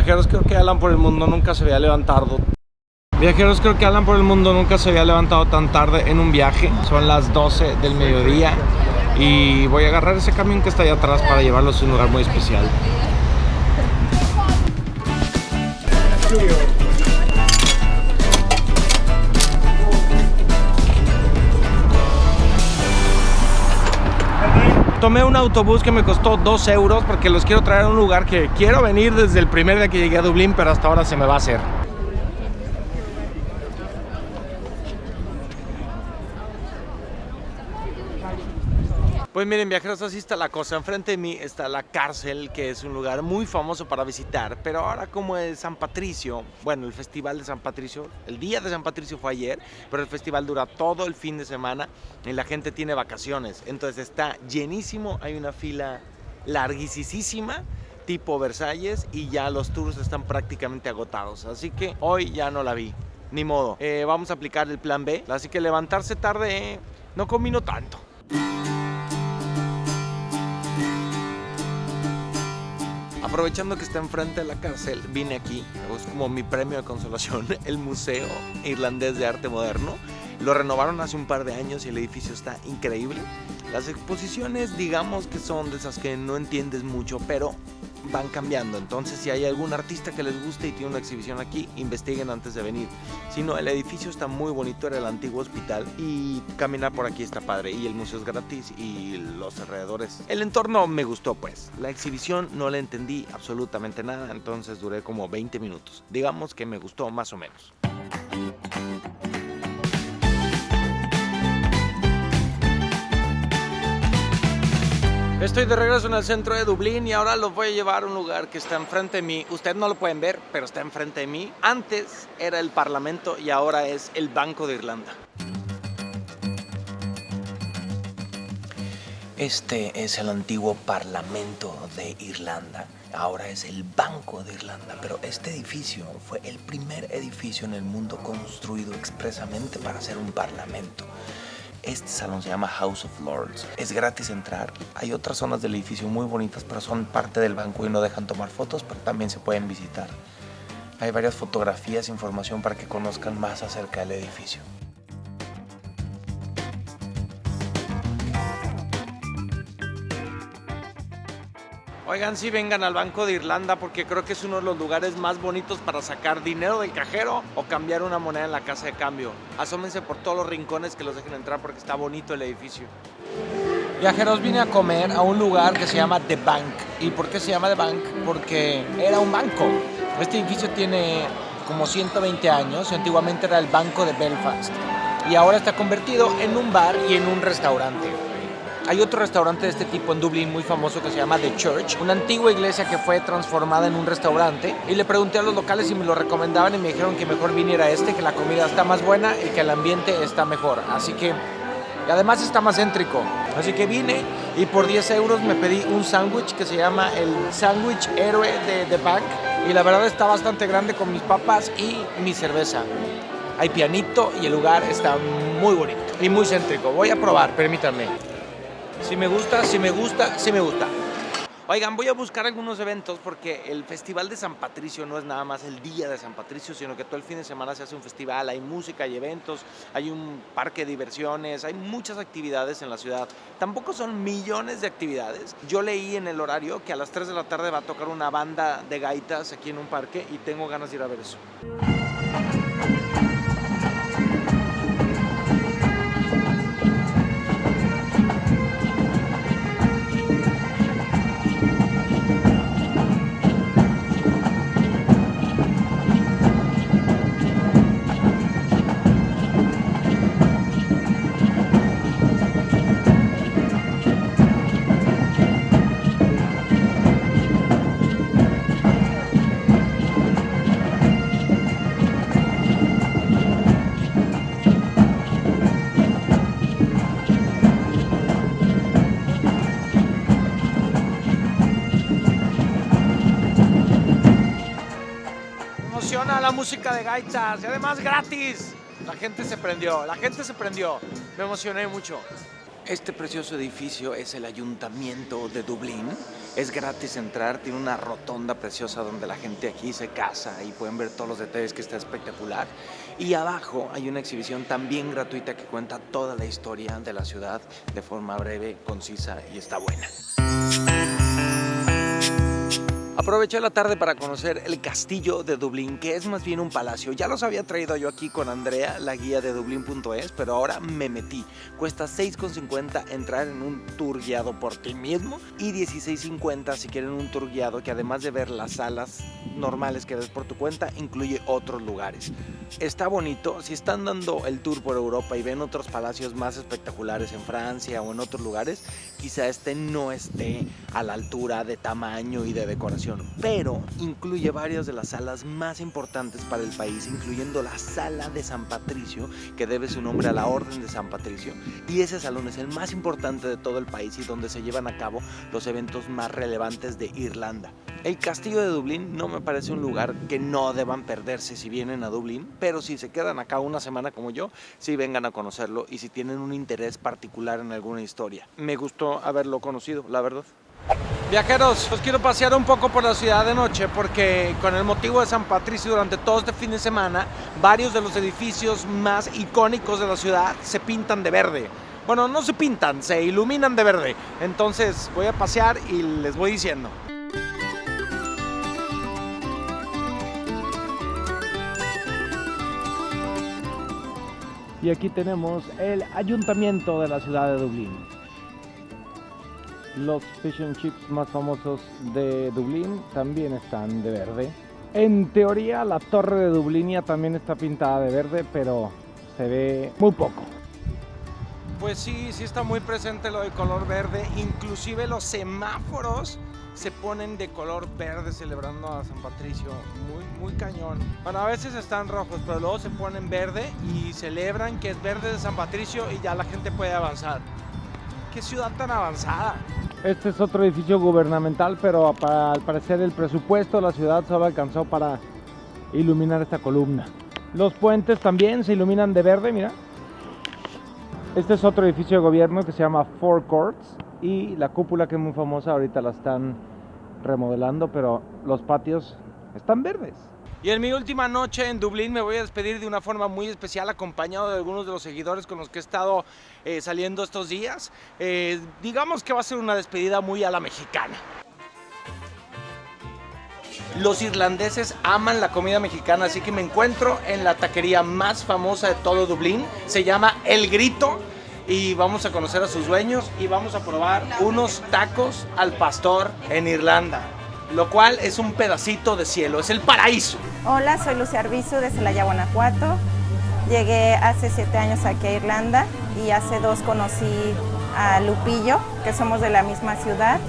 Viajeros, creo que Alan por el mundo nunca se había levantado. Viajeros, creo que Alan por el mundo nunca se había levantado tan tarde en un viaje. Son las 12 del mediodía y voy a agarrar ese camión que está allá atrás para llevarlos a un lugar muy especial. Tomé un autobús que me costó 2 euros porque los quiero traer a un lugar que quiero venir desde el primer día que llegué a Dublín, pero hasta ahora se me va a hacer. Pues miren, viajeros, así está la cosa. Enfrente de mí está la cárcel, que es un lugar muy famoso para visitar. Pero ahora, como es San Patricio, bueno, el festival de San Patricio, el día de San Patricio fue ayer, pero el festival dura todo el fin de semana y la gente tiene vacaciones. Entonces está llenísimo, hay una fila larguísima, tipo Versalles, y ya los tours están prácticamente agotados. Así que hoy ya no la vi, ni modo. Vamos a aplicar el plan B, así que levantarse tarde no combino tanto. Aprovechando que está enfrente de la cárcel, vine aquí, es como mi premio de consolación, el Museo Irlandés de Arte Moderno. Lo renovaron hace un par de años y el edificio está increíble. Las exposiciones, digamos que son de esas que no entiendes mucho, pero van cambiando. Entonces, si hay algún artista que les guste y tiene una exhibición aquí, investiguen antes de venir. Si no, el edificio está muy bonito, era el antiguo hospital y caminar por aquí está padre. Y el museo es gratis y los alrededores. El entorno me gustó, pues. La exhibición no le entendí absolutamente nada, entonces duré como 20 minutos. Digamos que me gustó más o menos. Estoy de regreso en el centro de Dublín y ahora los voy a llevar a un lugar que está enfrente de mí. Ustedes no lo pueden ver, pero está enfrente de mí. Antes era el Parlamento y ahora es el Banco de Irlanda. Este es el antiguo Parlamento de Irlanda. Ahora es el Banco de Irlanda, pero este edificio fue el primer edificio en el mundo construido expresamente para ser un parlamento. Este salón se llama House of Lords. Es gratis entrar. Hay otras zonas del edificio muy bonitas, pero son parte del banco y no dejan tomar fotos, pero también se pueden visitar. Hay varias fotografías e información para que conozcan más acerca del edificio. Oigan, sí, vengan al Banco de Irlanda porque creo que es uno de los lugares más bonitos para sacar dinero del cajero o cambiar una moneda en la casa de cambio. Asómense por todos los rincones que los dejen entrar porque está bonito el edificio. Viajeros, vine a comer a un lugar que se llama The Bank. ¿Y por qué se llama The Bank? Porque era un banco. Este edificio tiene como 120 años. Antiguamente era el Banco de Belfast. Y ahora está convertido en un bar y en un restaurante. Hay otro restaurante de este tipo en Dublín muy famoso que se llama The Church, una antigua iglesia que fue transformada en un restaurante. Y le pregunté a los locales si me lo recomendaban y me dijeron que mejor viniera a este, que la comida está más buena y que el ambiente está mejor. Así que, y además está más céntrico. Así que vine y por 10 euros me pedí un sándwich que se llama el sándwich héroe de The Bank. Y la verdad está bastante grande con mis papas y mi cerveza. Hay pianito y el lugar está muy bonito y muy céntrico. Voy a probar, permítanme. Si me gusta, si me gusta, si me gusta. Oigan, voy a buscar algunos eventos porque el Festival de San Patricio no es nada más el día de San Patricio, sino que todo el fin de semana se hace un festival, hay música, hay eventos, hay un parque de diversiones, hay muchas actividades en la ciudad. Tampoco son millones de actividades. Yo leí en el horario que a las 3 de la tarde va a tocar una banda de gaitas aquí en un parque y tengo ganas de ir a ver eso. La música de gaitas y además gratis. La gente se prendió, me emocioné mucho. Este precioso edificio es el Ayuntamiento de Dublín Es gratis entrar, tiene una rotonda preciosa donde la gente aquí se casa y pueden ver todos los detalles, que está espectacular. Y abajo hay una exhibición también gratuita que cuenta toda la historia de la ciudad de forma breve, concisa y está buena. Aproveché la tarde para conocer el castillo de Dublín, que es más bien un palacio. Ya los había traído yo aquí con Andrea, la guía de Dublín.es, pero ahora me metí. Cuesta $6,50 entrar en un tour guiado por ti mismo y $16,50 si quieren un tour guiado que, además de ver las salas normales que ves por tu cuenta, incluye otros lugares. Está bonito. Si están dando el tour por Europa y ven otros palacios más espectaculares en Francia o en otros lugares, quizá este no esté a la altura de tamaño y de decoración, pero incluye varias de las salas más importantes para el país, incluyendo la Sala de San Patricio, que debe su nombre a la Orden de San Patricio, y ese salón es el más importante de todo el país y donde se llevan a cabo los eventos más relevantes de Irlanda. El castillo de Dublín no me parece un lugar que no deban perderse si vienen a Dublín, pero si se quedan acá una semana como yo, sí vengan a conocerlo y si tienen un interés particular en alguna historia. Me gustó haberlo conocido, la verdad. Viajeros, os quiero pasear un poco por la ciudad de noche porque con el motivo de San Patricio durante todo este fin de semana, varios de los edificios más icónicos de la ciudad se pintan de verde. Bueno, no se pintan, se iluminan de verde. Entonces voy a pasear y les voy diciendo. Y aquí tenemos el ayuntamiento de la ciudad de Dublín. Los fish and chips más famosos de Dublín también están de verde. En teoría la torre de Dublinia también está pintada de verde, pero se ve muy poco. Pues sí está muy presente lo de color verde. Inclusive los semáforos se ponen de color verde celebrando a San Patricio. Muy cañón. Bueno, a veces están rojos, pero luego se ponen verde y celebran que es verde de San Patricio y ya la gente puede avanzar. ¡Qué ciudad tan avanzada! Este es otro edificio gubernamental, pero al parecer el presupuesto de la ciudad solo alcanzó para iluminar esta columna. Los puentes también se iluminan de verde, mira. Este es otro edificio de gobierno que se llama Four Courts y la cúpula, que es muy famosa, ahorita la están remodelando, pero los patios están verdes. Y en mi última noche en Dublín me voy a despedir de una forma muy especial, acompañado de algunos de los seguidores con los que he estado saliendo estos días. Digamos que va a ser una despedida muy a la mexicana. Los irlandeses aman la comida mexicana, así que me encuentro en la taquería más famosa de todo Dublín. Se llama El Grito y vamos a conocer a sus dueños y vamos a probar unos tacos al pastor en Irlanda, lo cual es un pedacito de cielo, es el paraíso. Hola, soy Lucia Arbizu de Celaya, Guanajuato. Llegué hace 7 años aquí a Irlanda y hace 2 conocí a Lupillo, que somos de la misma ciudad,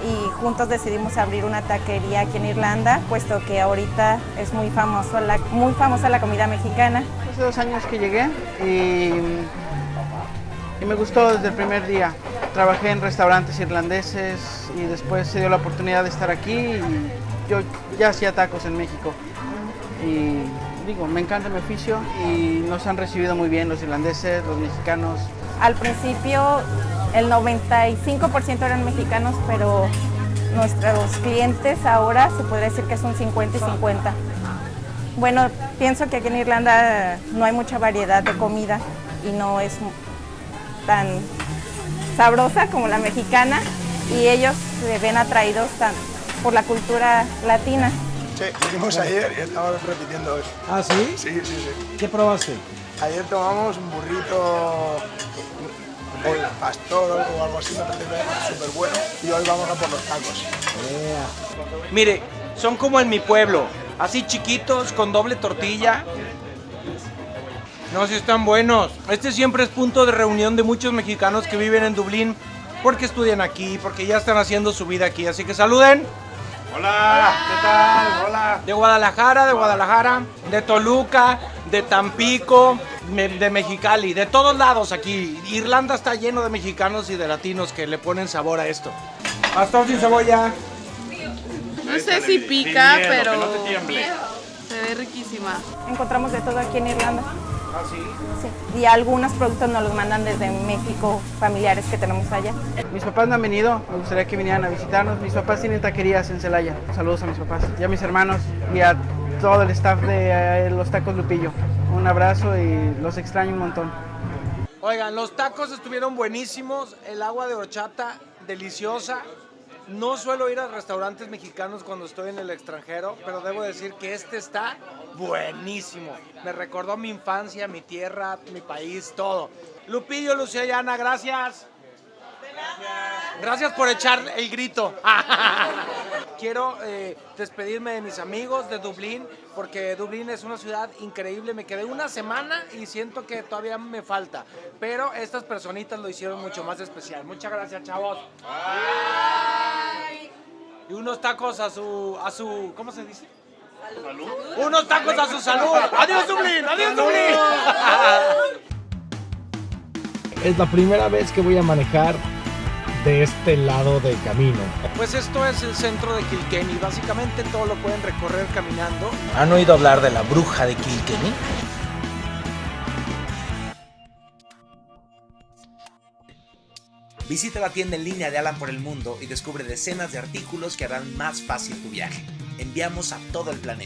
y juntos decidimos abrir una taquería aquí en Irlanda, puesto que ahorita es muy famosa la comida mexicana. Hace 2 años que llegué y me gustó desde el primer día. Trabajé en restaurantes irlandeses y después se dio la oportunidad de estar aquí y yo ya hacía tacos en México. Y me encanta mi oficio y nos han recibido muy bien los irlandeses, los mexicanos. Al principio el 95% eran mexicanos, pero nuestros clientes ahora se podría decir que son 50 y 50. Bueno, pienso que aquí en Irlanda no hay mucha variedad de comida y no es tan sabrosa como la mexicana, y ellos se ven atraídos por la cultura latina. Sí, vinimos ayer y estamos repitiendo hoy. ¿Ah, sí? Sí. ¿Qué probaste? Ayer tomamos un burrito de pastor o algo así, me parece súper bueno, y hoy vamos a por los tacos. Mire, son como en mi pueblo, así chiquitos, con doble tortilla. No, sí están buenos. Este siempre es punto de reunión de muchos mexicanos que viven en Dublín, porque estudian aquí, porque ya están haciendo su vida aquí. Así que saluden. Hola, ¿qué tal? Hola. De Guadalajara, de Toluca, de Tampico, de Mexicali, de todos lados aquí. Irlanda está lleno de mexicanos y de latinos que le ponen sabor a esto. Pastor sin cebolla. No sé si pica, miedo, pero que no te tiemble. se ve riquísima. Encontramos de todo aquí en Irlanda. ¿Ah, sí? Sí. Y algunos productos nos los mandan desde México, familiares que tenemos allá. Mis papás no han venido, me gustaría que vinieran a visitarnos. Mis papás tienen taquerías en Celaya. Saludos a mis papás y a mis hermanos y a todo el staff de los Tacos Lupillo. Un abrazo y los extraño un montón. Oigan, los tacos estuvieron buenísimos, el agua de horchata deliciosa. No suelo ir a restaurantes mexicanos cuando estoy en el extranjero, pero debo decir que este está buenísimo. Me recordó mi infancia, mi tierra, mi país, todo. Lupillo, Lucía y Ana, gracias. Gracias por echar el grito. Quiero despedirme de mis amigos de Dublín, porque Dublín es una ciudad increíble. Me quedé una semana y siento que todavía me falta, pero estas personitas lo hicieron mucho más especial. Muchas gracias, chavos. Y unos tacos a su ¿cómo se dice? ¿Salud? Unos tacos a su salud. Adiós, Dublín. Adiós, Dublín. Es la primera vez que voy a manejar de este lado del camino. Pues esto es el centro de Kilkenny. Básicamente todo lo pueden recorrer caminando. ¿Han oído hablar de la bruja de Kilkenny? Visita la tienda en línea de Alan por el mundo y descubre decenas de artículos que harán más fácil tu viaje. Enviamos a todo el planeta.